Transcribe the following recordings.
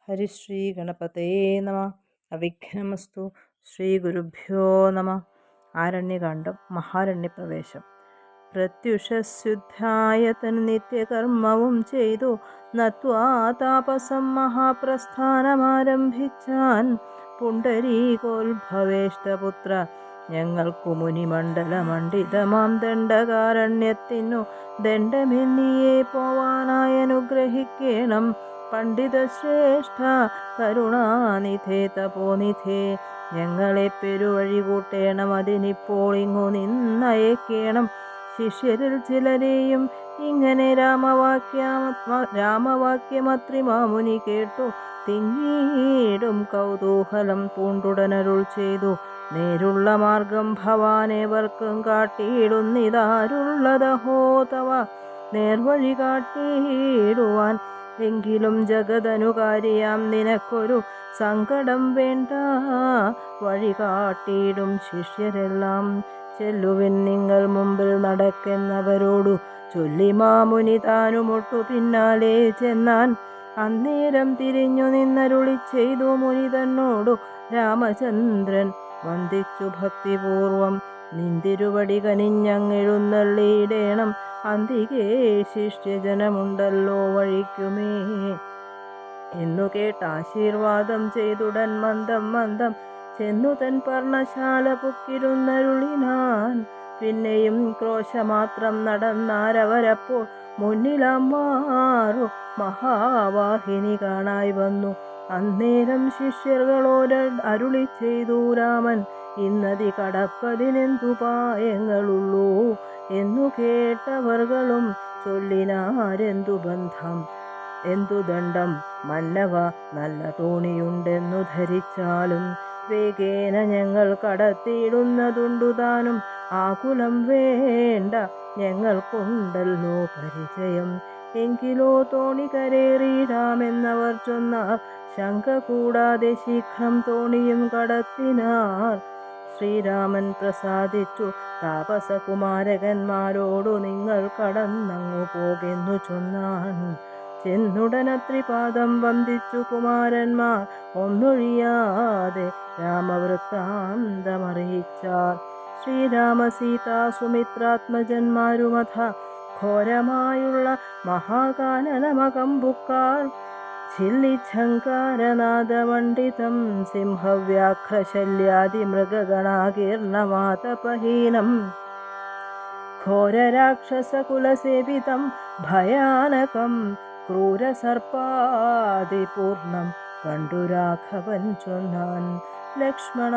ഹരിശ്രീ ഗണപതേ നമ. അവിഘ്നമസ്തു. ശ്രീ ഗുരുഭ്യോ നമ. ആരണ്യകാണ്ഡം. മഹാരണ്യപ്രവേശം. പ്രത്യുഷശുദ്ധായ തന്നിത്യകർമ്മവും ചെയ്തു നത്വാ താപസം മഹാപ്രസ്ഥാനമാരംഭിച്ചാൻ. പുണ്ടരീകോത്ഭവേഷ്ടപുത്ര, ഞങ്ങൾക്കു മുനിമണ്ഡലമണ്ഡിതമാം ദണ്ഡകാരണ്യത്തിനു ദണ്ഡമെന്നിയെ പോവാനായി അനുഗ്രഹിക്കേണം. പണ്ഡിതശ്രേഷ്ഠ കരുണാനിധേ തപോനിധേ, ഞങ്ങളെ പെരുവഴി കൂട്ടേണം. അതിനിപ്പോൾ ഇങ്ങു നിന്നയക്കേണം. ശിഷ്യരിൽ ചിലരെയും ഇങ്ങനെ രാമവാക്യമത്രി മാമുനി കേട്ടു. തിങ്ങീടും കൗതൂഹലം പൂണ്ടുടനരുൾ ചെയ്തു. നേരുള്ള മാർഗം ഭവാനേവർക്കും കാട്ടിയിടുന്നിതാരുള്ളതഹോ തവ നേർവഴി കാട്ടിയിടുവാൻ. എങ്കിലും ജഗദനുകാരിയാം നിനക്കൊരു സങ്കടം വേണ്ട, വഴി കാട്ടിയിടും ശിഷ്യരെല്ലാം. ചെല്ലുവിൻ നിങ്ങൾ മുമ്പിൽ നടക്കെന്നവരോടു ചൊല്ലി മാമുനി താനുമൊട്ടു പിന്നാലെ ചെന്നാൻ. അന്നേരം തിരിഞ്ഞു നിന്നരുളി ചെയ്തു മുനി തന്നോടു രാമചന്ദ്രൻ. വന്ദിച്ചു ഭക്തിപൂർവം നിന്തിരുവടി കനിഞ്ഞങ്ങെഴുന്നള്ളിയിടേണം. അന്തികേ ശിഷ്യജനമുണ്ടല്ലോ വഴിക്കുമേ എന്നു കേട്ടാശീർവാദം ചെയ്തുടൻ മന്ദം മന്ദം ചെന്നു തൻ പർണശാല പുക്കിരുന്നരുളിനാൻ. പിന്നെയും ക്രോശമാത്രം നടന്നാരവരപ്പോൾ മുന്നിലമ്മാറു മഹാവാഹിനി കാണായി വന്നു. അന്നേരം ശിഷ്യர்களോട് അരുളി ചെയ്തു രാമൻ, ഇന്നതി കടപ്പതിനെന്തുപായങ്ങളുള്ളൂ എന്നു കേട്ടവർകളും ചൊല്ലിനാരെന്തു ബന്ധം എന്തു ദണ്ഡം മന്നവ, നല്ല തോണിയുണ്ടെന്നു ധരിച്ചാലും വേഗേന ഞങ്ങൾ കടത്തിയിടുന്നതുണ്ടു താനും. ആകുലം വേണ്ട, ഞങ്ങൾക്കുണ്ടല്ലോ പരിചയം. എങ്കിലോ തോണി കരേറിയിടാമെന്നവർ ചൊന്നാർ. ശങ്ക കൂടാതെ ശീഘ്രം തോണിയും കടത്തിനാർ. ശ്രീരാമൻ പ്രസാദിച്ചു താപസകുമാരകന്മാരോടു നിങ്ങൾ കടന്നങ്ങു പോകെന്നു ചൊന്നാൻ. ചെന്നുടനത്രിപാദം വന്ദിച്ചു കുമാരന്മാർ ഒന്നൊഴിയാതെ രാമവൃത്താന്തമറിയിച്ചാർ. ശ്രീരാമ സീതാ സുമിത്രാത്മജന്മാരുമഥ ഘോരമായുള്ള മഹാകാനനമകമ്പുക്കാർ. ഛില്ലിച്ഛങ്കാരനാദമണ്ഡിതം സിംഹവ്യാഘ്രശല്യാദിമൃഗഗണാകീർണമാതപഹീനം ഘോരരാക്ഷസകുലസേവിതം ഭയാനകം ക്രൂരസർപ്പാദിപൂർണം കണ്ടു രാഘവൻ ചൊന്നാൻ. ലക്ഷ്മണ,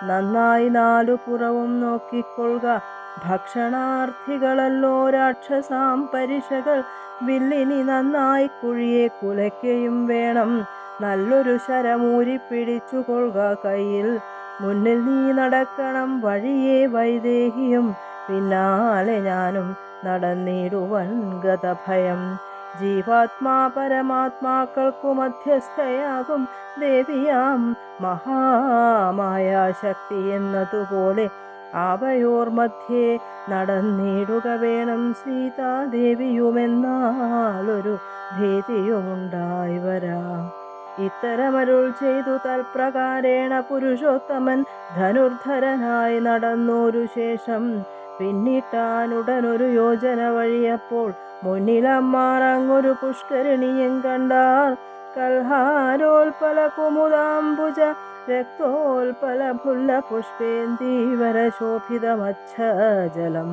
നന്നായി നാലു പുറവും നോക്കിക്കൊള്ളുക. ഭക്ഷണാർത്ഥികളല്ലോ രാക്ഷസാം പരിഷകൾ. വില്ലിനി നന്നായി കുഴിയെ കുലയ്ക്കയും വേണം. നല്ലൊരു ശരമൂരി പിടിച്ചു കൊള്ളുക കയ്യിൽ. മുന്നിൽ നീ നടക്കണം വഴിയെ വൈദേഹിയും, പിന്നാലെ ഞാനും നടന്നിടുവൻ ഗതഭയം. ജീവാത്മാ പരമാത്മാക്കൾക്കു മധ്യസ്ഥയാകും ദേവിയാം മഹാമായാശക്തി എന്നതുപോലെ അവയോർ മധ്യേ നടന്നിടുക വേണം. സീതാദേവിയുമെന്നാലൊരു ഭീതിയുമുണ്ടായി വരാം. ഇത്തരമരുൾ ചെയ്തു തൽപ്രകാരേണ പുരുഷോത്തമൻ ധനുർധരനായി നടന്നോരു ശേഷം പിന്നിട്ടാനുടനൊരു യോജന വഴിയപ്പോൾ മുന്നിലമ്മാറങ്ങൊരു പുഷ്കരിണിയും കണ്ടാർ. കൽഹാരോൽപല കുമുദാംബുജ രക്തോൽപല ഫുല്ല പുഷ്പേന്ദീവര ശോഭിതമച്ഛജലം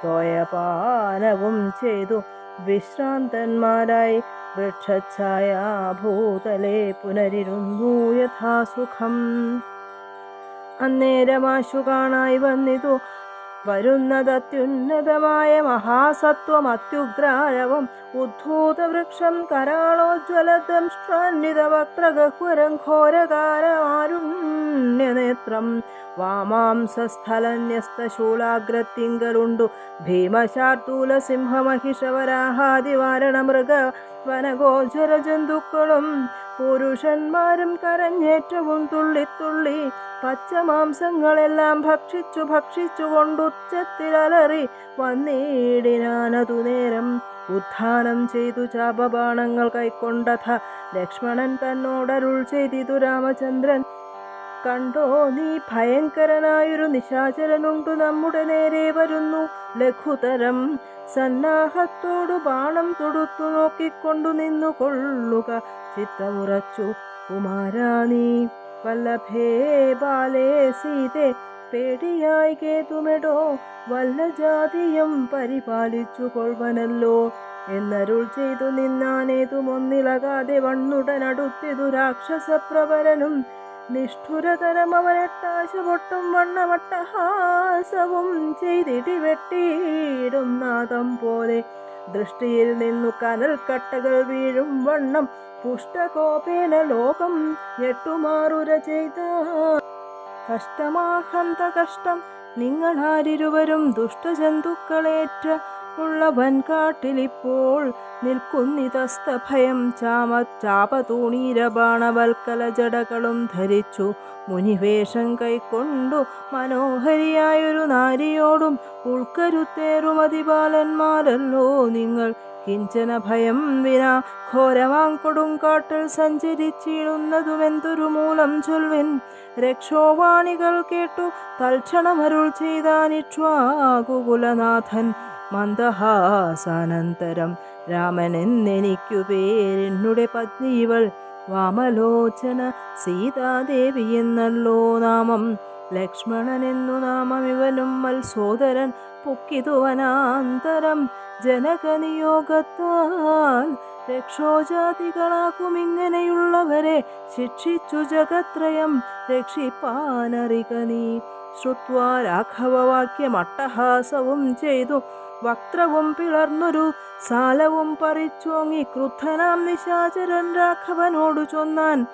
തോയപാനവും ചെയ്തു വിശ്രാന്തന്മാരായി വൃക്ഷഛായാഭൂതലേ പുനരിരുന്നു യഥാസുഖം. അന്നേരമാശു കാണായി വന്നിതു വരുന്നതത്യുന്നതമായ മഹാസത്വമത്യുഗ്രാരവം. ഉദ്ധൂതവൃക്ഷം കരാളോജ്വലദംഷ്ട്രാന്വിതവക്ത്രഗഹ്വരം ഘോരകാരമാരുണ്യനേത്രം. വാമാംസസ്ഥലന്യസ്തശൂലാഗ്രത്തിങ്കലുണ്ടു ഭീമശാർദൂല സിംഹമഹിഷവരാഹാദിവാരണ മൃഗ വനഗോചര ജന്തുക്കളും. പുരുഷന്മാരും കരഞ്ഞേറ്റവും തുള്ളിത്തുള്ളി പച്ചമാംസങ്ങളെല്ലാം ഭക്ഷിച്ചു കൊണ്ടുച്ചത്തിലലറി വന്നിടിനാനതു നേരം. ഉത്ഥാനം ചെയ്തു ചാപബാണങ്ങൾ കൈക്കൊണ്ടഥ ലക്ഷ്മണൻ തന്നോടരുൾ ചെയ്തിതു രാമചന്ദ്രൻ. കണ്ടോ നീ, ഭയങ്കരനായൊരു നിശാചരനുണ്ടു നമ്മുടെ നേരെ വരുന്നു. ലഘുതരം സന്നാഹത്തോടു ബാണം തൊടുത്തു നോക്കിക്കൊണ്ടു നിന്നു കൊള്ളുക. ചിത്തമുറച്ചു കുമാരാ നീ, വല്ലഭേ ബാലേ സീതേ, പേടിയായി കേതുമെടോ, വല്ല ജാതിയും പരിപാലിച്ചു കൊൾവനല്ലോ എന്നരുൾ ചെയ്തു നിന്നാനേതുമൊന്നിളകാതെ വണ്ണുടനടുത്തിതു രാക്ഷസപ്രവരനും. നിഷ്ഠുരതരം അവനെട്ടാശ പൊട്ടും വണ്ണമട്ടഹാസവും ചെയ്തിടി വെട്ടിയിടും നാദം പോലെ. ദൃഷ്ടിയിൽ നിന്നു കനൽ കട്ടകൾ വീഴും വണ്ണം പുഷ്ടകോപേന ലോകം ഞെട്ടുമാറുര ചെയ്ത. കഷ്ടമാഹന്ത കഷ്ടം, നിങ്ങളാരിരുവരും ദുഷ്ടജന്തുക്കളേറ്റ ഉള്ള വൻകാട്ടിലിപ്പോൾ നിൽക്കുന്നിതസ്തഭയം. ചാപതൂണീരബാണവൽക്കല ജടകളും ധരിച്ചു മുനിവേഷം കൈക്കൊണ്ടു മനോഹരിയായൊരു നാരിയോടും ഉൾക്കരുത്തേറുമതിബാലന്മാരല്ലോ നിങ്ങൾ. കിഞ്ചന ഭയം വിനാ ഘോരമാം കൊടുങ്കാട്ടിൽ സഞ്ചരിച്ചിടുന്നതുമെന്തൊരു മൂലം ചൊൽവിൻ. രക്ഷോവാണികൾ കേട്ടു തൽക്ഷണമരുൾ ചെയ്താനിക്ഷ്വാകുകുലനാഥൻ. മന്ദഹാസാനന്തരം രാമനെന്നെനിക്കു പേരെന്നുടെ പത്നി ഇവൾ വാമലോചന സീതാദേവി എന്നല്ലോ നാമം. ലക്ഷ്മണനെന്നു നാമം ഇവനും മത്സോദരൻ പൊക്കിതുവനാന്തരം. ജനകനിയോഗത്താൽ രക്ഷോജാതികളാക്കുമിങ്ങനെയുള്ളവരെ ശിക്ഷിച്ചു ജഗത്രയം രക്ഷിപ്പാനറിക നീ. ശ്രുത്വാ രാഘവവാക്യമട്ടഹാസവും ചെയ്തു വക്ത്രവും പിളർന്നൊരു സാലവും പറിച്ചോങ്ങി ക്രുദ്ധനാം നിശാചരൻ രാഘവനോടു ചൊന്നാൻ.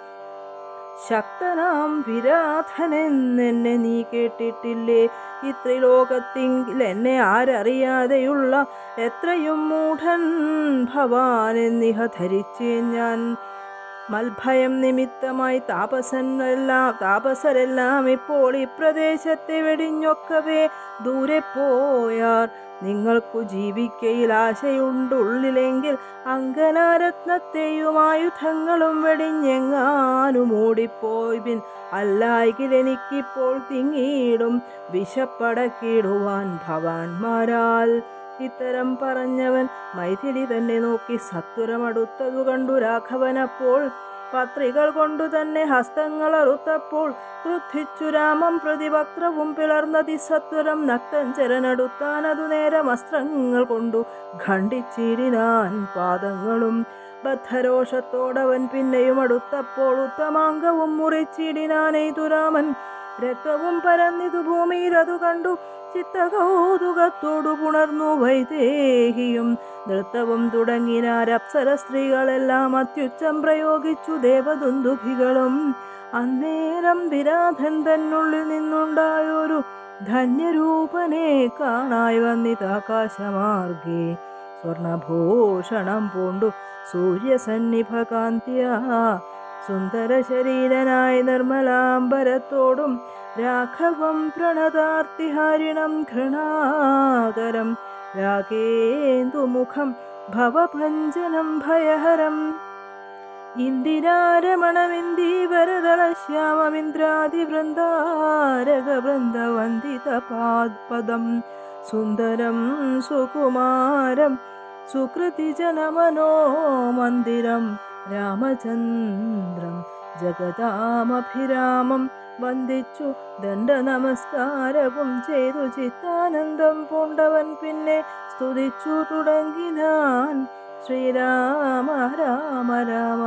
ശക്തനാം വിരാധനെന്നെ നീ കേട്ടിട്ടില്ലേ? ഇത്രിലോകത്തിങ്കിൽ എന്നെ ആരറിയാതെയുള്ള എത്രയും മൂഢൻ ഭവാനെന്നിഹ ധരിച്ചേൻ ഞാൻ. മൽഭയം നിമിത്തമായി താപസരെല്ലാം ഇപ്പോൾ ഈ പ്രദേശത്തെ വെടിഞ്ഞൊക്കവേ ദൂരെ പോയാർ. നിങ്ങൾക്കു ജീവിക്കയിൽ ആശയുണ്ടുള്ളിലെങ്കിൽ അങ്കനാരത്നത്തെയും ആയുധങ്ങളും വെടിഞ്ഞെങ്ങാനും ഓടിപ്പോയിൻ. അല്ലായെങ്കിൽ എനിക്കിപ്പോൾ തിങ്ങിയിടും വിശപ്പടക്കിടുവാൻ ഭവാന്മാരാൽ. ഇത്തരം പറഞ്ഞവൻ മൈഥിലി തന്നെ നോക്കി സത്വരമടുത്തതു കണ്ടു രാഘവനപ്പോൾ. പത്രികൾ കൊണ്ടു തന്നെ ഹസ്തങ്ങൾ അറുത്തപ്പോൾ ക്രുദ്ധിച്ചു രാമം പ്രതി വക്രവും പിളർന്നതി സത്വരം. നക്തഞ്ചരനടുത്താനതു നേരം അസ്ത്രങ്ങൾ കൊണ്ടു ഖണ്ഡിച്ചിടിനാൻ പാദങ്ങളും. ബദ്ധരോഷത്തോടവൻ പിന്നെയും അടുത്തപ്പോൾ ഉത്തമാംഗവും മുറിച്ചിടിനാനെയ്തു രാമൻ. രക്തവും പരന്നിതു ഭൂമിയിലതു കണ്ടു ചിത്തകൗതുകത്തോടു പുണർന്നു വൈദേഹിയും. നൃത്തവും തുടങ്ങിനാരപ്സര സ്ത്രീകളെല്ലാം അത്യുച്ചം പ്രയോഗിച്ചു ദേവദുന്ദുഭികളും. അന്നേരം വിരാധൻ തന്നുള്ളിൽ നിന്നുണ്ടായൊരു ധന്യരൂപനെ കാണായി വന്നിതാകാശമാർഗേ. സ്വർണഭൂഷണം പൂണ്ടു സൂര്യസന്നിഭകാന്തിയാ സുന്ദര ശരീരനായി നിർമ്മലാംബരത്തോടും രാഘവം പ്രണതാർത്തിഹാരിണം ഘൃണാകരം രാഗേന്ദുമുഖം ഭവഭഞ്ജനം ഭയഹരം. ഇന്ദിരാരമണമിന്ദീവരദളശ്യാമവിന്ദ്രാദിവൃന്ദാരകവൃന്ദവന്ദിതപാദപദം സുന്ദരം സുകുമാരം സുകൃതിജനമനോ മന്ദിരം രാമചന്ദ്രം ജഗതാമഭിരാമം വന്ദിച്ചു ദണ്ഡ നമസ്കാരവും ചെയ്തു ചിത്താനന്ദം പൂണ്ടവൻ പിന്നെ സ്തുതിച്ചു തുടങ്ങിനാൻ. ശ്രീരാമ രാമ രാമ,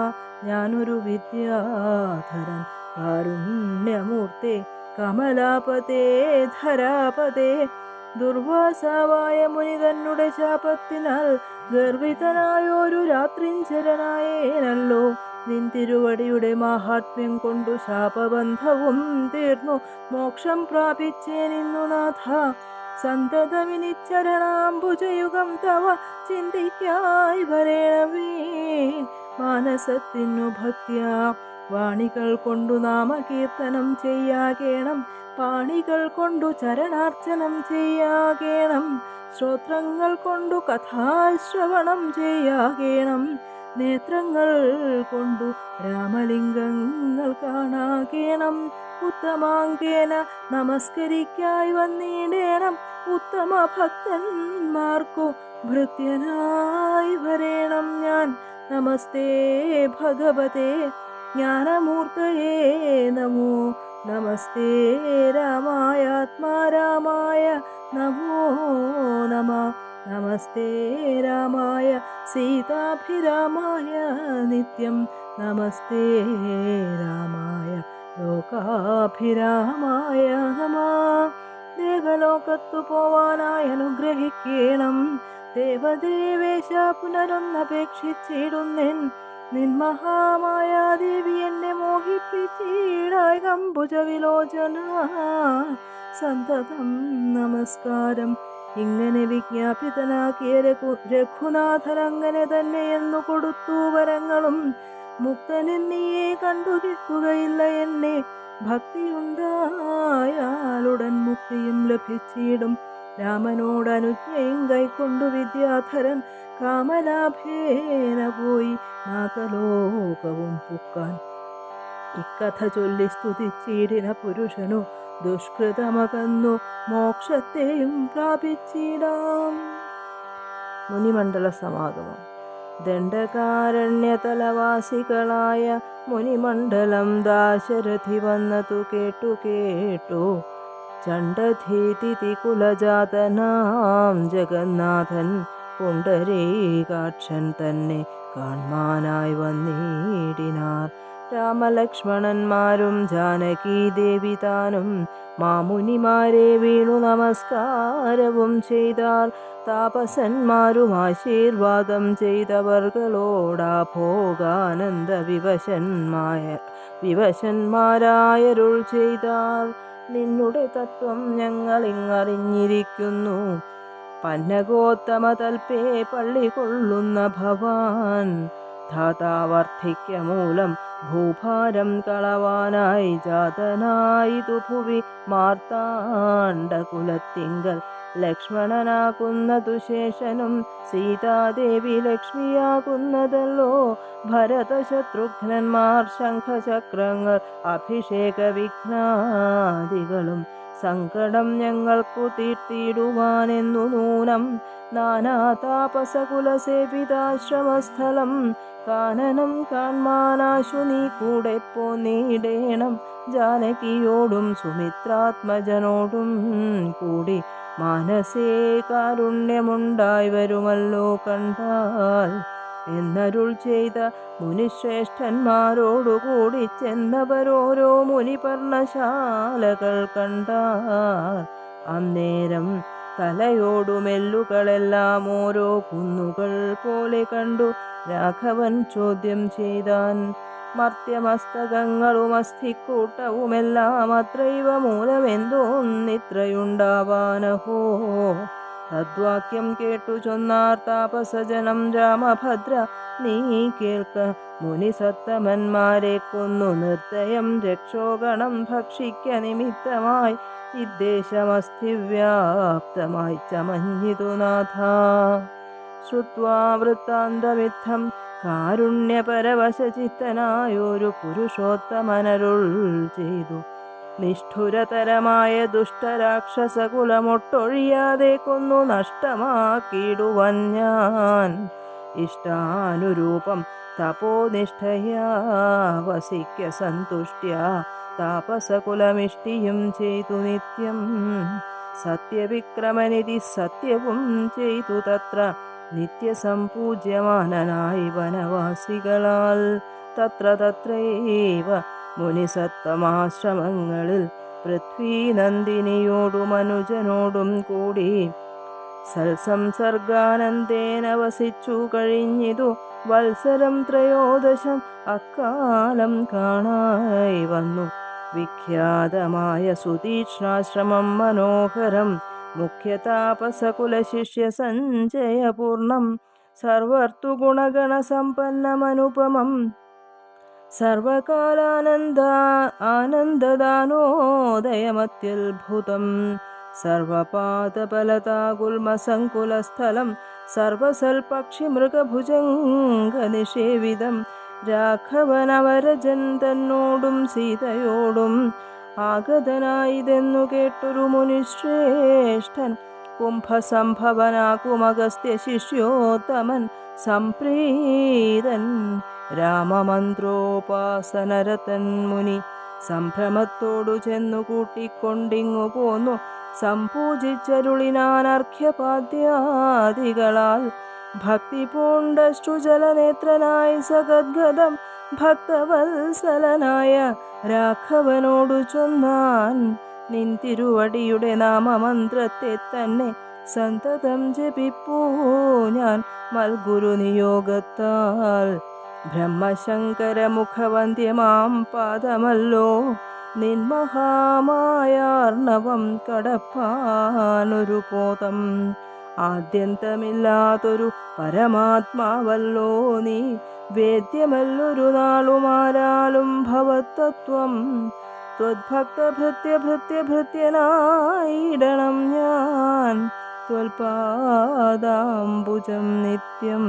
ഞാനൊരു വിദ്യാധരൻ കാരുണ്യമൂർത്തേ കമലാപതേ ധരാപതേ. ദുർവാസാവായ മുനി തന്നെ ശാപത്തിനാൽ ഗർവിതനായൊരു രാത്രിഞ്ചരനായേനല്ലോ. നിന്തിരുവടിയുടെ മാഹാത്മ്യം കൊണ്ടു ശാപബന്ധവും തീർന്നു മോക്ഷം പ്രാപിച്ചേനിന്നു നാഥ. സന്തതമിനിച്ചരണാംബുജയുഗം തവ ചിന്തിക്കായി വരേണമേ. മാനസത്തിനു ഭക്ത്യാ വാണികൾ കൊണ്ടു നാമകീർത്തനം ചെയ്യാകേണം. പാണികൾ കൊണ്ടു ചരണാർച്ചനം ചെയ്യാകേണം. ശ്രോത്രങ്ങൾ കൊണ്ടു കഥാശ്രവണം ചെയ്യാകേണം. നേത്രങ്ങൾ കൊണ്ടു രാമലിംഗങ്ങൾ കാണാകേണം. ഉത്തമാങ്കേന നമസ്കരിക്കായി വന്നിടേണം. ഉത്തമ ഭക്തന്മാർക്കു ഭൃത്യനായി വരേണം ഞാൻ. നമസ്തേ ഭഗവതേ ജ്ഞാനമൂർത്തയേ നമോ. നമസ്തേ രാമായ ആത്മാരാമായ നമോ നമ. നമസ്തേ രാമായ സീതാഭിരാമായ നിത്യം. നമസ്തേ രാമായ ലോകാഭിരാമായ നമ. ദേവലോകത്തു പോവാനായി അനുഗ്രഹിക്കണം. ദേവദേവേശ പുനരൊന്നപേക്ഷിച്ചിടുന്നെൻ. നിൻ മഹാമായാദേവി എന്നെ മോഹിപ്പിച്ചിടായി കമ്പുജവിലോചന. സന്തതം നമസ്കാരം. ഇങ്ങനെ വിജ്ഞാപിതനാക്കിയ രഘുനാഥൻ അങ്ങനെ തന്നെ എന്നു കൊടുത്തു വരങ്ങളും. മുക്തനെന്നിയെ കണ്ടു കിട്ടുകയില്ല എന്നെ. ഭക്തിയുണ്ടായാലുടൻ മുക്തിയും ലഭിച്ചിടും. രാമനോടനുജ്ഞയും കൈക്കൊണ്ടു വിദ്യാധരൻ കാമലാഭേന പോയി നാഗലോകവും പുക്കാൻ. ഇക്കഥ ചൊല്ലി സ്തുതിച്ചിടിന പുരുഷനു ദുഷ്കൃതമകന്നു മോക്ഷത്തെയും പ്രാപിച്ചിടാം. മുനിമണ്ഡല സമാഗമം. ദണ്ഡകാരണ്യതലവാസികളായ മുനിമണ്ഡലം ദാശരഥി വന്നതു കേട്ടു ചണ്ഡധീതി കുലജാതനാം ജഗന്നാഥൻ പുണ്ടരീകാക്ഷൻ തന്നെ കാൺമാനായി വന്നിടിനാർ. രാമലക്ഷ്മണന്മാരും ജാനകീ ദേവി താനും മാമുനിമാരെ വീണു നമസ്കാരവും ചെയ്താൽ. താപസന്മാരും ആശീർവാദം ചെയ്തവർകളോടാ ഭോഗാനന്ദ വിവശന്മാരായരുൾ ചെയ്താർ. നിന്നുടെ തത്വം ഞങ്ങളിങ്ങറിഞ്ഞിരിക്കുന്നു. പന്നഗോത്തമ തൽപേ പള്ളി കൊള്ളുന്ന ഭവാൻ ധാതാവർദ്ധിക്ക മൂലം ഭൂഭാരം കളവാനായി ജാതനായിതു ഭുവി മാർത്താണ്ഡകുലത്തിങ്കൽ. ലക്ഷ്മണനാകുന്നതു ശേഷനും സീതാദേവി ലക്ഷ്മിയാകുന്നതല്ലോ. ഭരതശത്രുഘ്നന്മാർ ശംഖചക്രങ്ങൾ അഭിഷേക വിഘ്നാദികളും സങ്കടം ഞങ്ങൾക്കു തീർത്തിടുവാനെന്നു നൂനം. നാനാതാപസകുലസേവിതാശ്രമസ്ഥലം കാനനം കാൺമാനാശു നീ കൂടെ പോന്നിടേണം. ജാനകിയോടും സുമിത്രാത്മജനോടും കൂടി മാനസേ കാരുണ്യമുണ്ടായി വരുമല്ലോ കണ്ടാൽ എന്നരുൾ ചെയ്ത മുനിശ്രേഷ്ഠന്മാരോടുകൂടി ചെന്നവരോരോ മുനിപർണശാലകൾ കണ്ടാർ. അന്നേരം തലയോടുമെല്ലുകളെല്ലാം ഓരോ കുന്നുകൾ പോലെ കണ്ടു രാഘവൻ ചോദ്യം ചെയ്താൻ. മർത്യമസ്തകങ്ങളും അസ്ഥിക്കൂട്ടവുമെല്ലാം അത്രൈവ മൂലമെന്തോന്നിത്രയുണ്ടാവാനഹോ. തദ്വാക്യം കേട്ടു ചൊന്നാർ താപസജനം രാമഭദ്ര നീ കേൾക്ക. മുനിസത്തമന്മാരെ കൊന്നു നിർദ്ദയം രക്ഷോഗണം ഭക്ഷിക്ക നിമിത്തമായി ഇദ്ദേശമസ്ഥിവ്യാപ്തമായി ചമഞ്ഞിതു നാഥ. ശ്രുത്വാ വൃത്താന്തമിത്തം കാരുണ്യപരവശചിത്തനായൊരു പുരുഷോത്തമനരുൾ ചെയ്തു. നിഷ്ഠുരതരമായ ദുഷ്ടരാക്ഷസകുലമൊട്ടൊഴിയാതെ കൊന്നു നഷ്ടമാക്കിയിടുവൻ ഞാൻ. ഇഷ്ടാനുരൂപം തപോനിഷ്ഠയാ വസിക്ക സന്തുഷ്ട്യാ താപസകുലമിഷ്ടിയും ചെയ്തു നിത്യം. സത്യവിക്രമനിധി സത്യവും ചെയ്തു തത്ര നിത്യസംപൂജ്യമാനനായി വനവാസികളാൽ. തത്രൈവ മുനിസത്തമാശ്രമങ്ങളിൽ പൃഥ്വീനന്ദിനിയോടും അനുജനോടും കൂടി സൽസംസർഗാനന്ദേന വസിച്ചു കഴിഞ്ഞിതു വത്സരം ത്രയോദശം. അക്കാലം കാണായി വന്നു വിഖ്യാതമായ സുതീക്ഷ്ണാശ്രമം മനോഹരം. മുഖ്യതാപസകുലശിഷ്യ സഞ്ചയപൂർണം സർവർത്തുഗുണഗണസമ്പന്നമനുപമം. സർവകാലാനന്ദദാനോദയമത്യത്ഭുതം. സർവപാദപലതാകുൽമസങ്കുലസ്ഥലം സർവസൽപക്ഷിമൃഗഭുജംഗനിഷേവിതം രാഘവനവരജൻ തന്നോടും സീതയോടും ആഗതനായിതെന്നു കേട്ടൊരു മുനിശ്രേഷ്ഠൻ കുംഭസംഭവനാകുമഗസ്ത്യ ശിഷ്യോത്തമൻ സംപ്രീതൻ രാമമന്ത്രോപാസനരതൻ മുനി സംഭ്രമത്തോടു ചെന്നു കൂട്ടിക്കൊണ്ടിങ്ങു പോന്നു സംപൂജിച്ചരുളിനാനർഘ്യപാദ്യാദികളാൽ ഭക്തി പൂണ്ടശ്രുജലനേത്രനായി സഗദ്ഗദം ഭക്തവത്സലനായ രാഘവനോടു ചൊന്നാൻ നിൻ തിരുവടിയുടെ നാമമന്ത്രത്തെ തന്നെ സന്തതം ജപിപ്പൂ ഞാൻ മൽഗുരു നിയോഗത്താൽ ബ്രഹ്മശങ്കരമുഖവന്ദ്യമാം പാദമല്ലോ നിൻമഹാമായാർണവം കടപ്പാനൊരു പോതം ആദ്യന്തമില്ലാതൊരു പരമാത്മാവല്ലോ നീ വേദ്യമല്ലൊരു നാളുമാരാലും ഭവത്തത്വം ത്വദ്ഭക്തഭൃത്യഭൃത്യഭൃത്യനായിടണം ഞാൻ ത്വൽപാദാംബുജം നിത്യം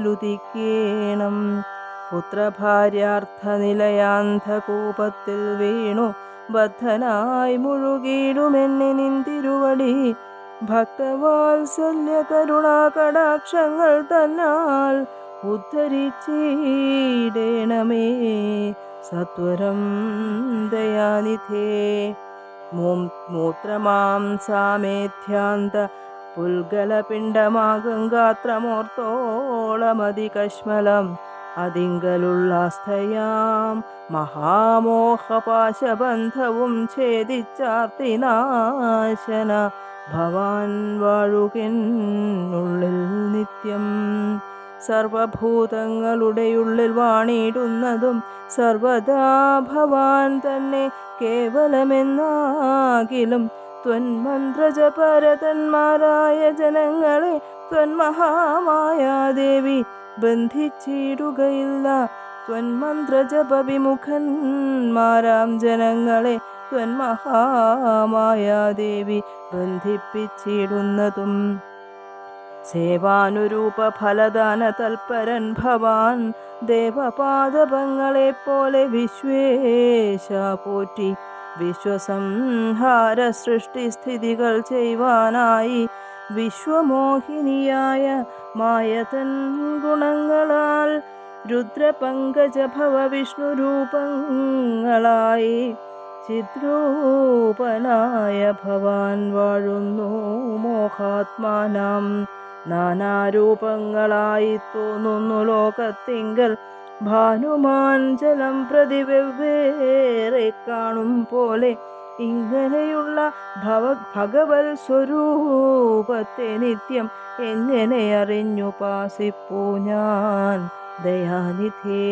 ഉൾക്കാമ്പിലുദിക്കേണം പുത്രഭാര്യാർത്ഥനിലയാന്ധകൂപത്തിൽ വീണു ബദ്ധനായി മുഴുകിയിടുമെന്നെ നിന്തിരുവടി ഭക്തവാത്സല്യ കരുണാകടാക്ഷങ്ങൾ തന്നാൽ ഉദ്ധരിച്ചിടേണമേ സത്വരം ദയാനിധേ മൂത്രമാംസാമേധ്യാന്ത പുൽഗലപിണ്ഡമാകും ഗാത്രമോർത്തോളമതികശ്മലം അതിങ്കലുള്ളാസ്ഥയാം മഹാമോഹപാശബന്ധവും ഛേദിച്ചാർത്തിനാശന ഭവാൻ വാഴുകിനുള്ളിൽ നിത്യം സർവഭൂതങ്ങളുടെയുള്ളിൽ വാണിടുന്നതും സർവദാ ഭവാൻ തന്നെ കേവലമെന്നാകിലും ത്വന്മന്ത്രജപരതന്മാരായ ജനങ്ങളെ ത്വന്മഹാമായാദേവി ബന്ധിച്ചിടുകയില്ല ത്വന്മന്ത്രജപവിമുഖന്മാരാം ജനങ്ങളെ ത്വന്മഹാമായാദേവി ബന്ധിപ്പിച്ചിടുന്നതും സേവാനുരൂപ ഫലദാന തൽപരൻ ഭവാൻ ദേവപാദപങ്ങളെപ്പോലെ വിശ്വേശ പോറ്റി വിശ്വസംഹാര സൃഷ്ടിസ്ഥിതികൾ ചെയ്യുവാനായി വിശ്വമോഹിനിയായ മായതൻ ഗുണങ്ങളാൽ രുദ്രപങ്കജഭവ വിഷ്ണുരൂപങ്ങളായി ചിദ്രൂപനായ ഭവാൻ വാഴുന്നു മോഹാത്മാനാം നാനാരൂപങ്ങളായി തോന്നുന്നു ലോകത്തിങ്കൽ ഭാനുമാൻ ജലം പ്രതി വെവ്വേറെ കാണും പോലെ ഇങ്ങനെയുള്ള ഭഗവത് സ്വരൂപത്തെ നിത്യം എങ്ങനെ അറിഞ്ഞുപാസിപ്പൂ ഞാൻ ദയാനിധേ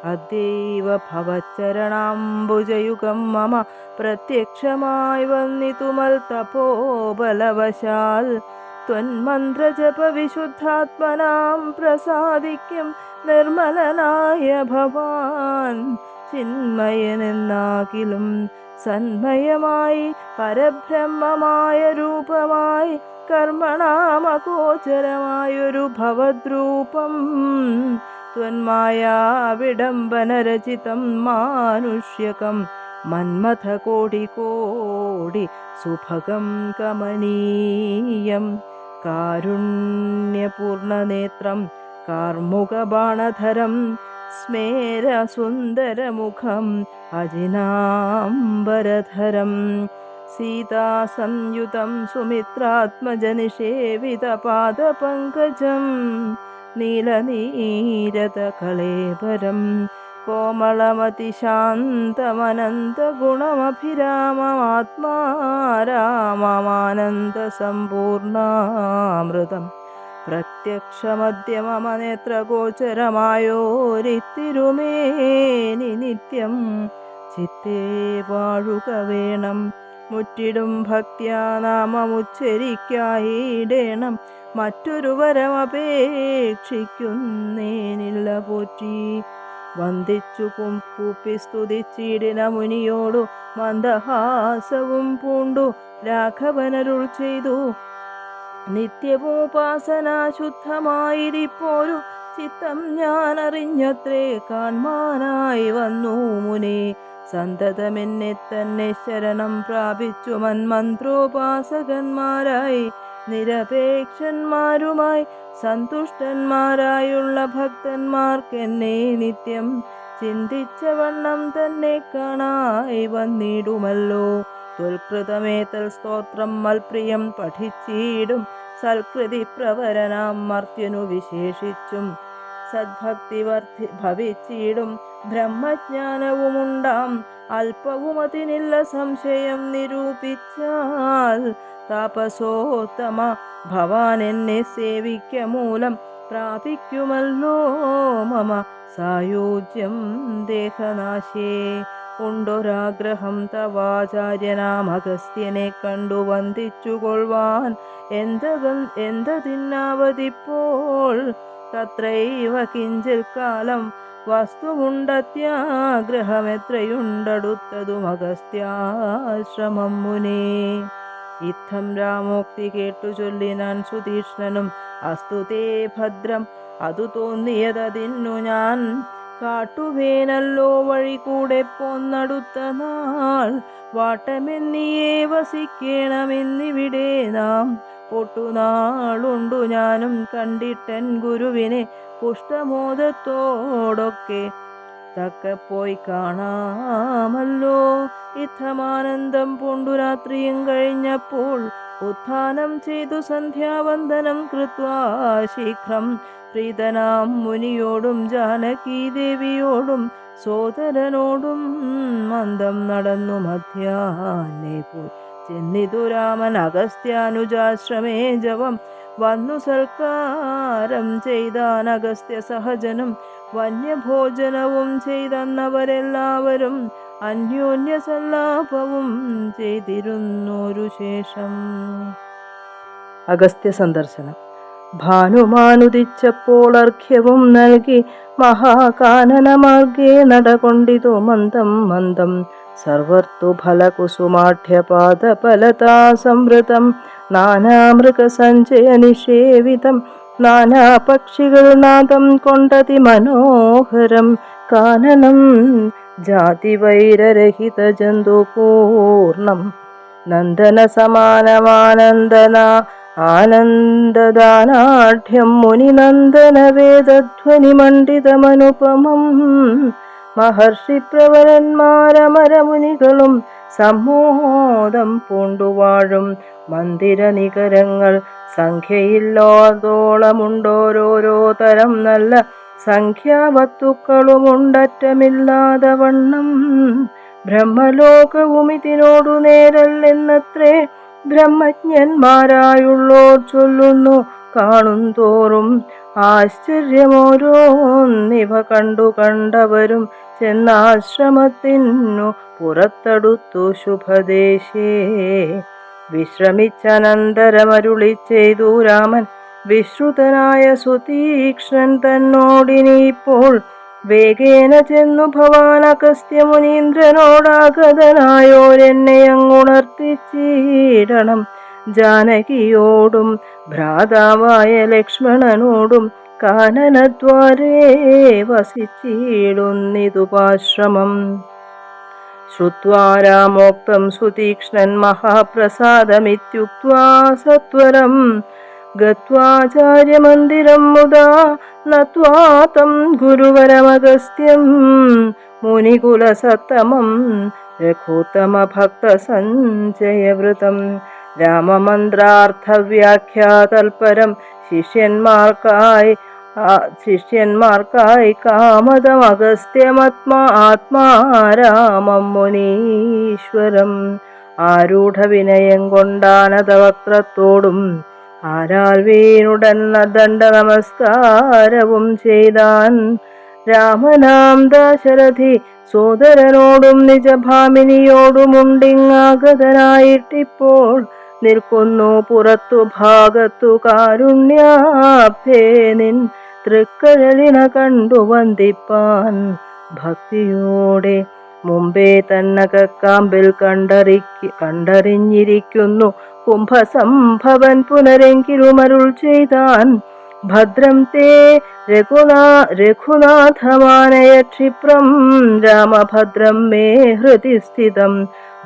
അദ്യൈവ ഭവച്ചരണാംബുജയുഗം മമ പ്രത്യക്ഷമായി വന്നിതുമൽ തപോബലവശാൽ ത്വന്മന്ത്രജപ വിശുദ്ധാത്മനാം പ്രസാദിക്കും നിർമ്മലനായ ഭവാൻ ചിന്മയനെന്നാകിലും സന്മയമായി പരബ്രഹ്മമായ രൂപമായി കർമ്മണാമഗോചരമായൊരു ഭവദ്രൂപം ത്വന്മായാ വിഡംബനരചിതം മാനുഷ്യകം മന്മഥ കോടി കോടി സുഭഗം കമനീയം കാരുണ്യപൂർണനേത്രം കാർമുകബാണധരം സ്മേരസുന്ദരമുഖം അജിനാംബരധരം സീതാസംയുതം സുമിത്രാത്മജനിഷേവിതപാദപങ്കജം നീലനീരതകളേബരം കോമളമതിശാന്തമനന്തഗുണമഭിരാമമാനന്ദസമ്പൂർണാമൃതം പ്രത്യക്ഷമദ്യമമ നേത്രഗോചരമായോരിത്തിരുമേനി നിത്യം ചിത്തേ വാഴുക വേണം മുറ്റിടും ഭക്ത്യാ നാമമുച്ചരിക്കായിടേണം മറ്റൊരു വരമപേക്ഷിക്കുന്നേനില്ല പോറ്റി വന്ദിച്ചു കൂപ്പി സ്തുതിച്ചിടിന മുനിയോടു മന്ദഹാസവും പൂണ്ടു രാഘവനരുൾ ചെയ്തു. നിത്യമുപാസന ശുദ്ധമായിരിപ്പോരു ചിത്തം ഞാൻ അറിഞ്ഞത്രേ കാൺമാനായി വന്നു മുനി. സന്തതമെന്നെ തന്നെ ശരണം പ്രാപിച്ചു മന്മന്ത്രോപാസകന്മാരായി നിരപേക്ഷന്മാരുമായി സന്തുഷ്ടന്മാരായുള്ള ഭക്തന്മാർക്കെന്നെ നിത്യം ചിന്തിച്ച വണ്ണം തന്നെ കാണായി വന്നിടുമല്ലോ. തുൽകൃതമേതൽ സ്തോത്രം മൽപ്രിയം പഠിച്ചിടും സൽകൃതി പ്രവരനാം മർത്യനു വിശേഷിച്ചും സദ്ഭക്തി ഭവിച്ചിടും ബ്രഹ്മജ്ഞാനവുമുണ്ടാം. അല്പവും അതിനില്ല സംശയം നിരൂപിച്ചാൽ താപസോത്തമ ഭവാൻ എന്നെ സേവിക്ക മൂലം പ്രാപിക്കുമല്ലോ മമ സായുജ്യം ദേഹനാശേ. ഉണ്ടൊരാഗ്രഹം തവാചാര്യനാം അഗസ്ത്യനെ കണ്ടു വന്ദിച്ചുകൊള്ളുവാൻ എന്തതിന്നാവതിപ്പോൾ തത്രൈവ കിഞ്ചിൽ കാലം വസ്തുമുണ്ടത്യാഗ്രഹമെത്രയുണ്ടടുത്തതും അഗസ്ത്യാശ്രമം മുനേ. ഇത്തം രാമോക്തി കേട്ടു ചൊല്ലിനാൻ സുതീക്ഷ്ണനും അസ്തുതേ ഭദ്രം അതു തോന്നിയതതിന്നു ഞാൻ കാട്ടുവേനല്ലോ വഴി കൂടെ പോന്നടുത്ത നാൾ വാട്ടമെന്നിയേ വസിക്കേണമെന്നിവിടെ നാം. ഒട്ടുനാളുണ്ടു ഞാനും കണ്ടിട്ടൻ ഗുരുവിനെ പുഷ്ടമോദത്തോടൊക്കെ തക്ക പോയി കാണാമല്ലോ. ഇത്തമാനന്ദം പൂണ്ടു രാത്രിയും കഴിഞ്ഞപ്പോൾ ഉത്ഥാനം ചെയ്തു സന്ധ്യാവന്ദനം കൃത്വാ ശീഘ്രം പ്രീതനാം മുനിയോടും ജാനകീ ദേവിയോടും സോദരനോടും മന്ദം നടന്നു മധ്യാഹ്നേ പോയി ചെന്നിതു രാമൻ അഗസ്ത്യാനുജാശ്രമേ ജവം വന്നു സൽക്കാരം ചെയ്താൻ അഗസ്ത്യ സഹജനും വന്യഭോജനവും ചെയ്തന്നവരെല്ലാവരും അന്യോന്യ സല്ലാപവും ചെയ്തിരുന്നൊരു ശേഷം. അഗസ്ത്യ സന്ദർശനം. ഭാനുമാനുദിച്ചപ്പോൾ അർഘ്യവും നൽകി മഹാകാനനമാർഗേ നടകൊണ്ടിതു മന്ദം മന്ദം. സർവർതു ഫലകുസുമാഠ്യപാദഫലതാ സംവൃതം നാനാമൃഗസഞ്ചയ നിഷേവിതം നാനാപക്ഷികൾ നാദം കൊണ്ടതി മനോഹരം കാനനം ജാതിവൈരരഹിത ജന്തുപൂർണം നന്ദന സമാനമാനന്ദന ആനന്ദദാനാഢ്യം മുനിനന്ദന വേദധ്വനി മണ്ഡിതമനുപമം. മഹർഷി പ്രവരന്മാരമരമുനികളും സമ്മോദം പൂണ്ടുവാഴും മന്ദിര നികരങ്ങൾ സംഖ്യയില്ലോതോളമുണ്ടോരോരോ തരം നല്ല സംഖ്യാവസ്തുക്കളുമുണ്ടറ്റമില്ലാതെ വണ്ണം. ബ്രഹ്മലോകവും ഇതിനോടു നേരല്ലെന്നത്രേ ബ്രഹ്മജ്ഞന്മാരായുള്ളോർ ചൊല്ലുന്നു കാണുന്തോറും. ആശ്ചര്യമോരോന്നിവ കണ്ടവരും ചെന്നാശ്രമത്തിനു പുറത്തടുത്തു ശുഭദേശേ. വിശ്രമിച്ചനന്തരമരുളി ചെയ്തു രാമൻ വിശ്രുതനായ സുതീക്ഷ്ണൻ തന്നോടിനിപ്പോൾ വേഗേന ചെന്നു ഭവാൻ അഗസ്ത്യ മുനീന്ദ്രനോടാഗതനായോരെന്നെ അങ്ങുണർത്തിച്ചിടണം. ജാനകിയോടും ഭ്രാതാവായ ലക്ഷ്മണനോടും കാനനദ്വാരേ വസിച്ചിടുന്നിതുപാശ്രമം. ശ്രുത്വാ രാമോക്തം സുതീക്ഷ്ണൻ മഹാപ്രസാദമിത്യുക്ത്വാ സത്വരം ഗത്വാചാര്യമന്ദിരം മുദാ നത്വാ തം ഗുരുവരമഗസ്ത്യം മുനികുലസത്തമം രഘുത്തമഭക്തസഞ്ചയവൃതം. രാമമന്ത്രാർത്ഥവ്യാഖ്യാതൽപരം ശിഷ്യന്മാർക്കായി കാമദം അഗസ്ത്യമത്മാരാമം മുനീശ്വരം. ആരൂഢവിനയം കൊണ്ടാനതവക്ത്രത്തോടും ആരാൽ വീണുടൻ ദണ്ഡ നമസ്കാരവും ചെയ്താൻ. രാമനാം ദാശരഥി സോദരനോടും നിജഭാമിനിയോടുമുണ്ടിങ്ങാഗതനായിട്ടിപ്പോൾ നിൽക്കുന്നു പുറത്തു ഭാഗത്തു കാരുണ്യാബ്ധേ നിൻ തൃക്കഴലിണ കണ്ടു വന്ദിപ്പാൻ ഭക്തിയോടെ മുമ്പേ തന്നകക്കാമ്പിൽ കണ്ടറിഞ്ഞിരിക്കുന്നു കുംഭസംഭവൻ പുനരെങ്കിലുമരുൾ ചെയ്താൻ ഭദ്രം തേ രഘുനാഥമാനയ ക്ഷിപ്രം രാമഭദ്രം മേ ഹൃദി സ്ഥിതം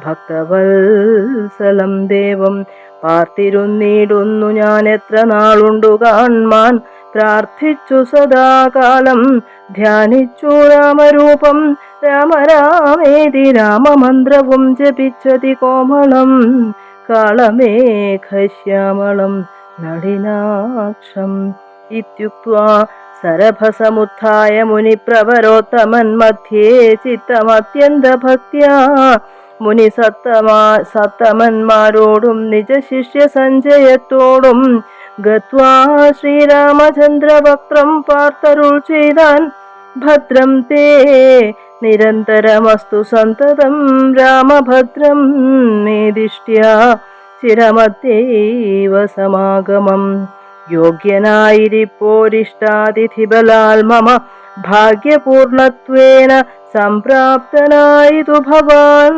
ഭക്തവത്സലം ദേവം പാർത്തിരുന്നിടുന്നു ഞാൻ എത്ര നാളുണ്ടു കാൺമാൻ പ്രാർത്ഥിച്ചു സദാകാലം ധ്യാനിച്ചു രാമരൂപം രാമരാമേതി രാമമന്ത്രവും ജപിച്ചതി കോമളം കാളമേഘശ്യാമളം നളിനാക്ഷം ഇത്യുക്ത്വാ സരഭസമുത്ഥായ മുനിപ്രവരോത്തമൻ മധ്യേ ചിത്തമത്യന്തഭക്ത്യാ മുനി സത്തമന്മാരോടും നിജശിഷ്യ സഞ്ജയത്തോടും ഗത്വാ ശ്രീരാമചന്ദ്രവക്ത്രം പാർത്തരുൾ ചെയ്താൻ ഭദ്രം തേ നിരന്തരമസ്തു സന്തതം രാമഭദ്രം മേ ദിഷ്ട്യാ ചിരമത്യൈവ സമാഗമം യോഗ്യനായിരിപ്പോരിഷ്ടാതിഥിബലാൽ മമ ഭാഗ്യപൂർണത്വേന സംപ്രാപ്തനായിതു ഭവാൻ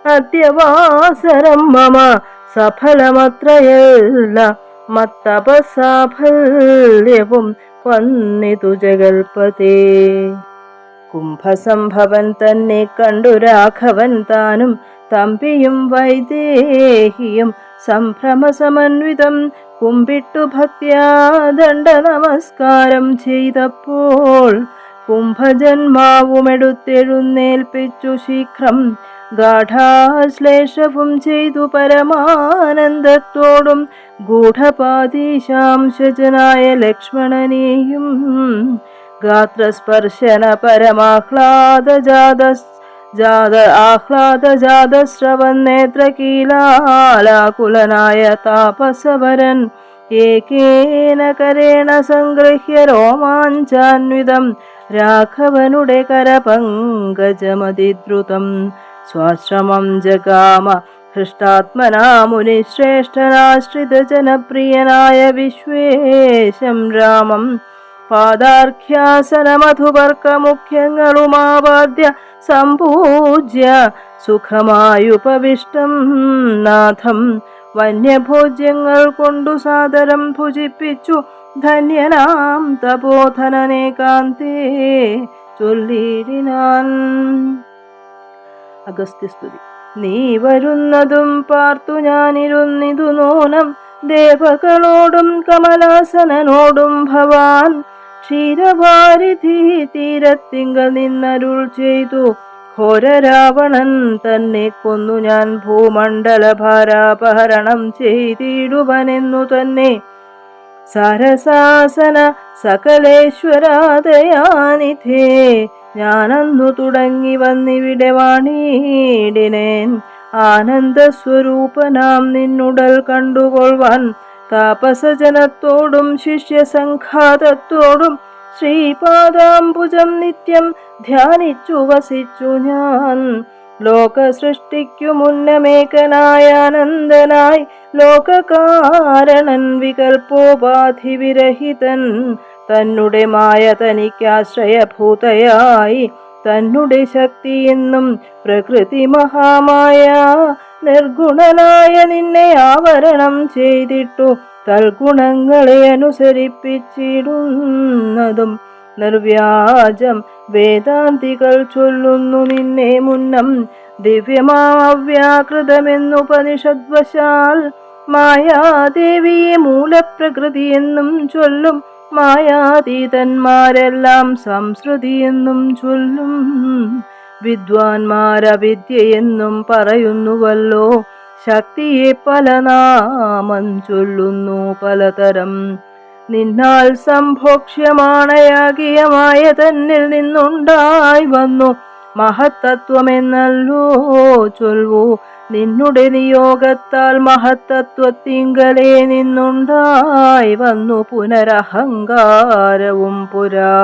അദ്യവാസരം മമ സഫലമത്രയല്ല മത്തപസാഫല്യവും വന്നിതു ജഗൽപതേ. കുംഭസംഭവൻ തന്നെ കണ്ടു രാഘവൻ താനും തമ്പിയും വൈദേഹിയും സംഭ്രമസമന്വിതം കുമ്പിട്ടു ഭക്ത്യാ ദണ്ഡ നമസ്കാരം ചെയ്തപ്പോൾ കുംഭജന്മാവുമെടുത്തെഴുന്നേൽപ്പിച്ചു ശീഘ്രം ഗാഠാശ്ലേഷവും ചെയ്തു പരമാനന്ദത്തോടും ഗൂഢപാദീശാംശജനായ ലക്ഷ്മണനെയും ഗാത്രസ്പർശന ആഹ്ലാദജാതശ്രവന്നേത്രകീലാകുലനായ താപസവരൻ ഏകേന കരേണ സംഗൃഹ്യ രോമാഞ്ചാന്വിതം രാഘവനുടെ കരപങ്കജമതിദ്രുതം സ്വാശ്രമം ജഗാമ ഹൃഷ്ടാത്മനാ മുനിശ്രേഷ്ഠനാശ്രിത ജനപ്രിയനായ വിശ്വേശം രാമം പാദാർഘ്യാസനമധുവർക്കമുഖ്യങ്ങളുമാവാദ്യ സംപൂജ്യ സുഖമായുപവിഷ്ടം നാഥം വന്യഭോജ്യങ്ങൾ കൊണ്ടു സാദരം ഭുജിപ്പിച്ചു ധന്യനാം തപോധനനേകാന്തേ ചൊല്ലിടിനാൻ. അഗസ്ത്യസ്തുതി. നീ വരുന്നതും പാർത്തു ഞാനിരുന്നിതു നൂനം ദേവകളോടും കമലാസനോടും ഭവാൻ ക്ഷീരവാരിധി തീരത്തിങ്കൽ നിന്നരുൾ ചെയ്തു ഘോരരാവണൻ തന്നെ കൊന്നു ഞാൻ ഭൂമണ്ഡലഭാരാപഹരണം ചെയ്തിടുവനെന്നു തന്നെ സരസാസന സകലേശ്വരാദയാനിധേ ഞാനന്നു തുടങ്ങി വന്നിവിടെ വാണിടിനേൻ ആനന്ദസ്വരൂപനാം നിന്നുടൽ കണ്ടുകൊള്ളുവാൻ താപസജനത്തോടും ശിഷ്യസംഘാതത്തോടും ശ്രീപാദാംബുജം നിത്യം ധ്യാനിച്ചു വസിച്ചു ഞാൻ. ലോകസൃഷ്ടിക്കു മുന്നമേകനായ ആനന്ദനായി ലോകകാരണൻ വികൽപ്പോപാധിവിരഹിതൻ തന്നെ മായ തനിക്കാശ്രയഭൂതയായി തന്നെ ശക്തി എന്നും പ്രകൃതി മഹാമായ നിർഗുണനായ നിന്നെ ആവരണം ചെയ്തിട്ടു തൽഗുണങ്ങളെ അനുസരിപ്പിച്ചിടുന്നതും നിർവ്യാജം വേദാന്തികൾ ചൊല്ലുന്നു നിന്നെ മുന്നം ദിവ്യമാവ്യാകൃതമെന്നുപനിഷദ്വശാൽ മായാദേവിയെ മൂലപ്രകൃതി എന്നും ചൊല്ലും മായാതീതന്മാരെല്ലാം സംശ്രുതി എന്നും ചൊല്ലും വിദ്വാൻമാരവിദ്യയെന്നും പറയുന്നുവല്ലോ ശക്തിയെ പല നാമം ചൊല്ലുന്നു പലതരം നിന്നാൽ സംഭോക്ഷ്യമാണയാകിയമായ തന്നിൽ നിന്നുണ്ടായി വന്നു മഹത്തത്വമെന്നല്ലോ ചൊൽവു നിന്നുടെ നിയോഗത്താൽ മഹത്തത്വത്തിങ്കലേ നിന്നുണ്ടായി വന്നു പുനരഹങ്കാരവും പുരാ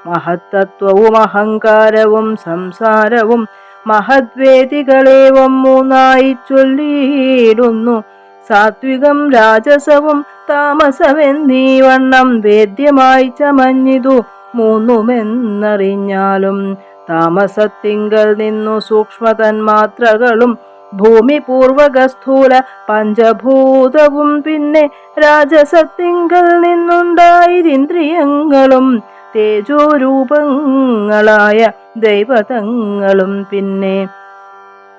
മഹത്തത്വവും അഹങ്കാരവും സംസാരവും മഹദ്വേദികളേവം മൂന്നായി ചൊല്ലിയിടുന്നു സാത്വികം രാജസവും താമസമെന്നീ വണ്ണം വേദ്യമായി ചമഞ്ഞിതു മൂന്നുമെന്നറിഞ്ഞാലും താമസത്തിങ്കൽ നിന്നു സൂക്ഷ്മതന്മാത്രകളും ഭൂമി പൂർവക സ്ഥൂല പഞ്ചഭൂതവും പിന്നെ രാജസത്തിങ്കൽ നിന്നുണ്ടായിരിന്ദ്രിയങ്ങളും തേജോരൂപങ്ങളായ ദൈവതങ്ങളും പിന്നെ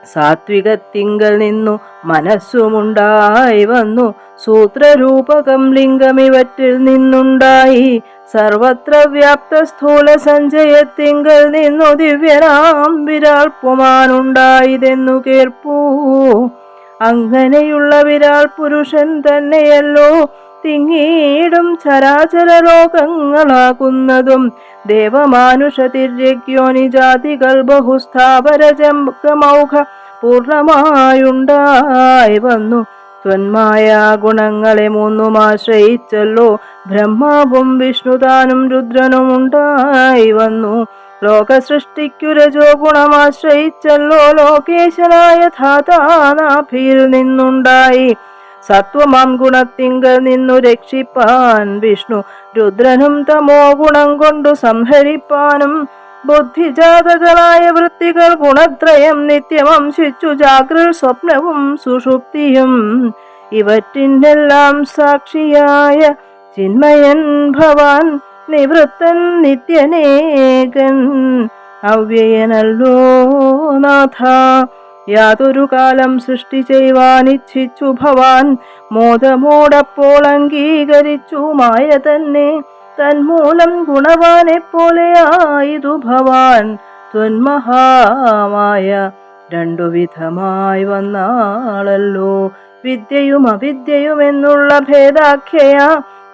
സാത്വികത്തിങ്കൽ നിന്നു മനസ്സുമുണ്ടായി വന്നു സൂത്രരൂപകം ലിംഗമിവറ്റിൽ നിന്നുണ്ടായി സർവത്ര വ്യാപ്ത സ്ഥൂല സഞ്ചയത്തിങ്കൽ നിന്നു ദിവ്യനാം വിരാൾ പുമാനുണ്ടായതെന്നു കേൾപ്പൂ. അങ്ങനെയുള്ള വിരാൾ പുരുഷൻ തന്നെയല്ലോ തിങ്ങീടും ചരാചര ലോകങ്ങളാകുന്നതും ദേവമാനുഷ തിര്യജ്ഞോനിജാതികൾ ബഹുസ്ഥാപര ജംഗമൗഘ പൂർണമായുണ്ടായി വന്നു. ത്വന്മായ ഗുണങ്ങളെ മൂന്നുമാശ്രയിച്ചല്ലോ ബ്രഹ്മാവും വിഷ്ണുതാനും രുദ്രനും ഉണ്ടായി വന്നു. ലോകസൃഷ്ടിക്കു രജോ ഗുണമാശ്രയിച്ചല്ലോ ലോകേശനായ ധാതാനാഭിയിൽ നിന്നുണ്ടായി. സത്വമാം ഗുണത്തിങ്കൽ നിന്നു രക്ഷിപ്പാൻ വിഷ്ണു രുദ്രനും തമോ ഗുണം കൊണ്ടു സംഹരിപ്പാനും ബുദ്ധിജാതകളായ വൃത്തികൾ ഗുണത്രയം നിത്യമംശിച്ചു ജാഗ്രൽ സ്വപ്നവും സുഷുപ്തിയും ഇവറ്റിനെല്ലാം സാക്ഷിയായ ചിന്മയൻ ഭവാൻ നിവൃത്തൻ നിത്യനേകൻ അവ്യയനല്ലോ നാഥ. യാതൊരു കാലം സൃഷ്ടി ചെയ്യുവാനിച്ഛിച്ചു ഭവാൻ മോദമോടപ്പോൾ അംഗീകരിച്ചു മായ തന്നെ തന്മൂലം ഗുണവാനെ പോലെയായതു ഭവാൻ. ത്വന്മഹാമായ രണ്ടുവിധമായി വന്നാളല്ലോ വിദ്യയും അവിദ്യയും എന്നുള്ള ഭേദാഖ്യയ.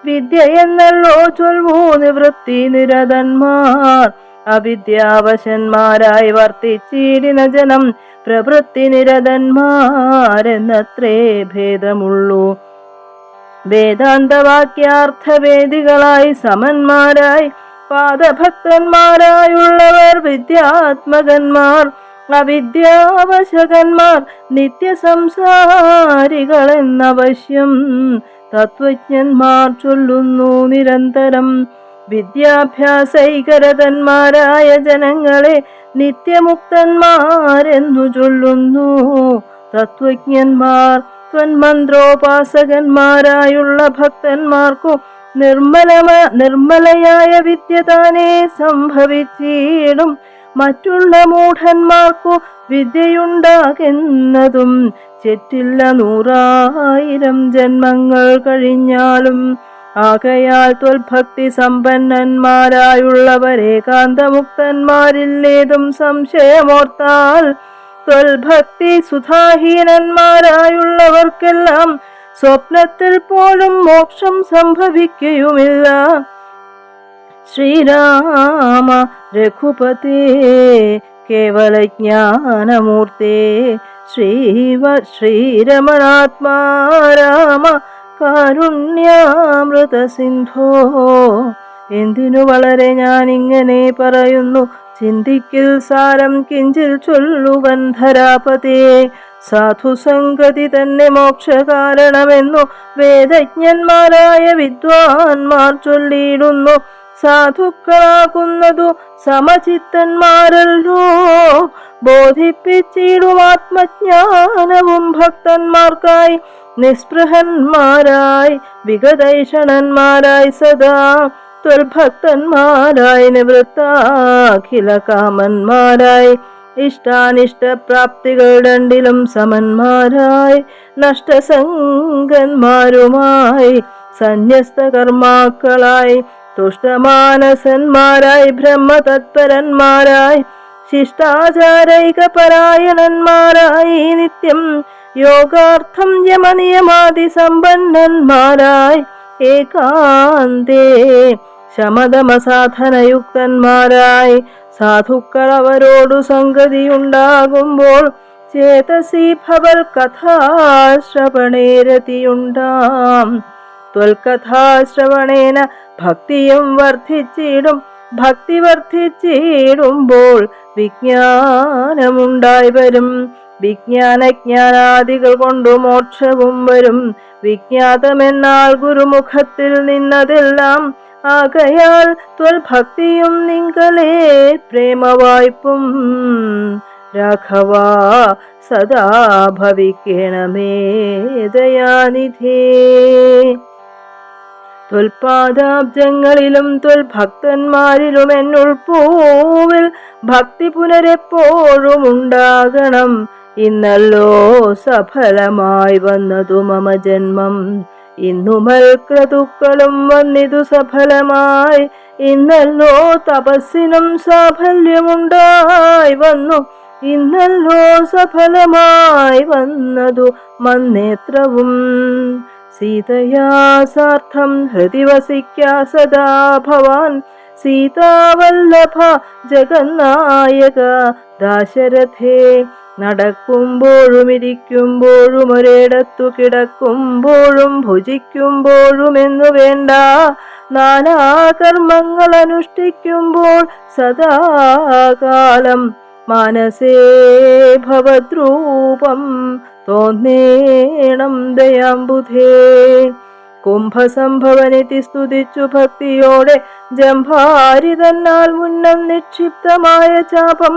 വിദ്യ എന്നല്ലോ ചൊൽവൂ നിവൃത്തി നിരതന്മാർ അവിദ്യാവശന്മാരായി വർത്തിച്ചിടിന ജനം പ്രവൃത്തി നിരതന്മാരെന്നത്രേ ഭേദമുള്ളൂ. വേദാന്തവാക്യാർത്ഥവേദികളായി സമന്മാരായി പാദഭക്തന്മാരായുള്ളവർ വിദ്യാത്മകന്മാർ അവിദ്യാവശകന്മാർ നിത്യസംസാരികളെന്നവശ്യം തത്വജ്ഞന്മാർ ചൊല്ലുന്നു നിരന്തരം. വിദ്യാഭ്യാസൈകരതന്മാരായ ജനങ്ങളെ നിത്യമുക്തന്മാരെന്നു ചൊല്ലുന്നു തത്വജ്ഞന്മാർ. ത്വന്മന്ത്രോപാസകന്മാരായുള്ള ഭക്തന്മാർക്കു നിർമ്മലയായ വിദ്യ താനേ സംഭവിച്ചിടും. മറ്റുള്ള മൂഢന്മാർക്കു വിദ്യയുണ്ടാകുന്നതും ചെറ്റില്ല 100,000 ജന്മങ്ങൾ കഴിഞ്ഞാലും. ആകയാൽ ത്വൽഭക്തി സമ്പന്നന്മാരായുള്ളവരെ കാന്തമുക്തന്മാരില്ലേതും സംശയമോർത്താൽ ത്വൽഭക്തി സുധാഹീനന്മാരായുള്ളവർക്കെല്ലാം സ്വപ്നത്തിൽ പോലും മോക്ഷം സംഭവിക്കുകയുമില്ല. ശ്രീരാമ രഘുപതേ കേവലജ്ഞാനമൂർത്തേ ശ്രീരമണാത്മാ രാമ കാരുണ്യാമൃത സിന്ധോ. എന്തിനു വളരെ ഞാനിങ്ങനെ പറയുന്നു ചിന്തിക്കിൽ സാരം കിഞ്ചിൽ ചൊല്ലുവൻ ധരാപതേ. സാധുസംഗതി തന്നെ മോക്ഷകാരണമെന്നു വേദജ്ഞന്മാരായ വിദ്വാൻമാർ ചൊല്ലിയിടുന്നു. സാധുക്കളാകുന്നതു സമചിത്തന്മാരല്ലോ ബോധിപ്പിച്ചിടും ആത്മജ്ഞാനവും ഭക്തന്മാർക്കായി. നിസ്പൃഹന്മാരായി വിഗതൈഷണന്മാരായി സദാ ത്വൽഭക്തന്മാരായി നിവൃത്താഖില കാമന്മാരായി ഇഷ്ടാനിഷ്ടപ്രാപ്തികൾ രണ്ടിലും സമന്മാരായി നഷ്ടസംഗന്മാരുമായി സന്യസ്ത കർമാക്കളായി തുഷ്ടമാനസന്മാരായി ബ്രഹ്മതത്പരന്മാരായി ശിഷ്ടാചാരൈകപരായണന്മാരായി നിത്യം യോഗാർത്ഥം യമനിയമാദി സമ്പന്നന്മാരായി ഏകാന്തേ ശമദമസാധനയുക്തന്മാരായി സാധുക്കൾ അവരോടു സംഗതിയുണ്ടാകുമ്പോൾ ചേതസി ഭവൽ കഥാശ്രവണേരതിയുണ്ടാം. ത്വൽകഥാശ്രവണേന ഭക്തിയും വർദ്ധിച്ചിടും. ഭക്തി വർദ്ധിച്ചിടുമ്പോൾ വിജ്ഞാനമുണ്ടായി വരും. വിജ്ഞാനജ്ഞാനാദികൾ കൊണ്ടു മോക്ഷവും വരും. വിജ്ഞാതമെന്നാൽ ഗുരുമുഖത്തിൽ നിന്നതെല്ലാം. ആകയാൽ ത്വൽഭക്തിയും നിങ്കലേ പ്രേമവായ്പും രാഘവ സദാ ഭവിക്കണമേ ദയാനിധേ. ത്വൽപാദാബ്ജങ്ങളിലും ത്വൽഭക്തന്മാരിലും എന്നുൾപ്പൂവിൽ ഭക്തി പുനരെപ്പോഴും ഉണ്ടാകണം. ഇന്നല്ലോ സഫലമായി വന്നതു മമ ജന്മം, ഇന്നുമൽ ക്രതുക്കളും വന്നിതു സഫലമായി. ഇന്നല്ലോ തപസ്സിനും സാഫല്യമുണ്ടായി വന്നു, ഇന്നല്ലോ സഫലമായി വന്നതു മന്നേത്രവും. സീതയാ സാർത്ഥം ഹൃദി വസിക്ക സദാ ഭവാൻ, സീതാവല്ലഭ ജഗന്നായക ദാശരഥേ. നടക്കുമ്പോഴും ഇരിക്കുമ്പോഴും ഒരിടത്തു കിടക്കുമ്പോഴും ഭുജിക്കുമ്പോഴും എന്നു വേണ്ട, നാനാകർമ്മങ്ങൾ അനുഷ്ഠിക്കുമ്പോൾ സദാകാലം മാനസേ ഭവദ്രൂപം തോന്നേണം ദയാംബുധേ. കുംഭസംഭവനിധി സ്തുതിച്ചു ഭക്തിയോടെ ജംഭാരി തന്നാൽ മുന്നം നിക്ഷിപ്തമായ ചാപം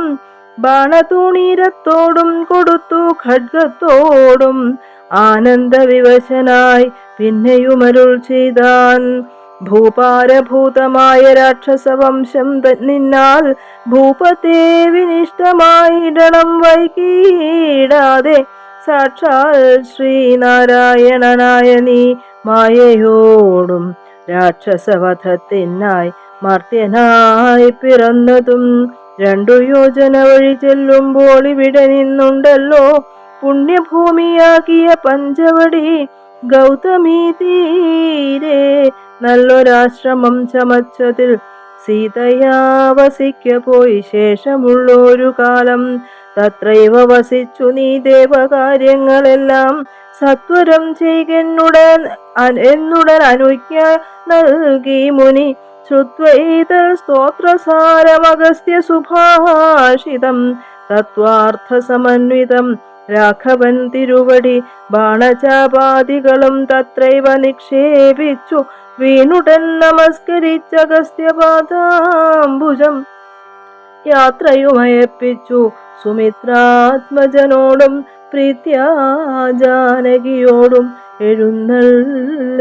ബാണതൂണീരത്തോടും കൊടുത്തു ഖഡ്ഗത്തോടും. ആനന്ദവിവശനായി പിന്നെയുമരുൾ ചെയ്താൻ, ഭൂപാരഭൂതമായ രാക്ഷസവംശം നിന്നാൽ ഭൂപതേ വിനിഷ്ടമായിടണം വൈകീടാതെ. സാക്ഷാൽ ശ്രീനാരായണനായ നീ മായയോടും രാക്ഷസവധത്തിനായി മർത്യനായി പിറന്നതും 2 യോജന വഴി ചെല്ലുമ്പോൾ ഇവിടെ നിന്നുണ്ടല്ലോ പുണ്യഭൂമിയാകിയ പഞ്ചവടി. ഗൗതമീ തീരെ നല്ലൊരാശ്രമം ചമച്ചതിൽ സീതയാ വസിക്ക പോയി ശേഷമുള്ളൊരു കാലം. തത്രൈവ വസിച്ചു നീ ദേവകാര്യങ്ങളെല്ലാം സത്വരം ചെയ്കെന്നുടൻ അനുജ്ഞ നൽകി മുനി. ശ്രുത്വൈതൽ സ്തോത്രസാരമഗസ്ത്യ സുഭാഷിതം തത്വാർത്ഥ സമന്വിതം രാഘവൻ തിരുവടി. ബാണചാപാദികളും തത്രൈവ നിക്ഷേപിച്ചു വീണുടൻ നമസ്കരിച്ചഗസ്ത്യപാദാംബുജം. യാത്രയുമയപ്പിച്ചു സുമിത്രാത്മജനോടും പ്രീത്യാ ജാനകിയോടും എഴുന്നള്ളിടുന്നേരം.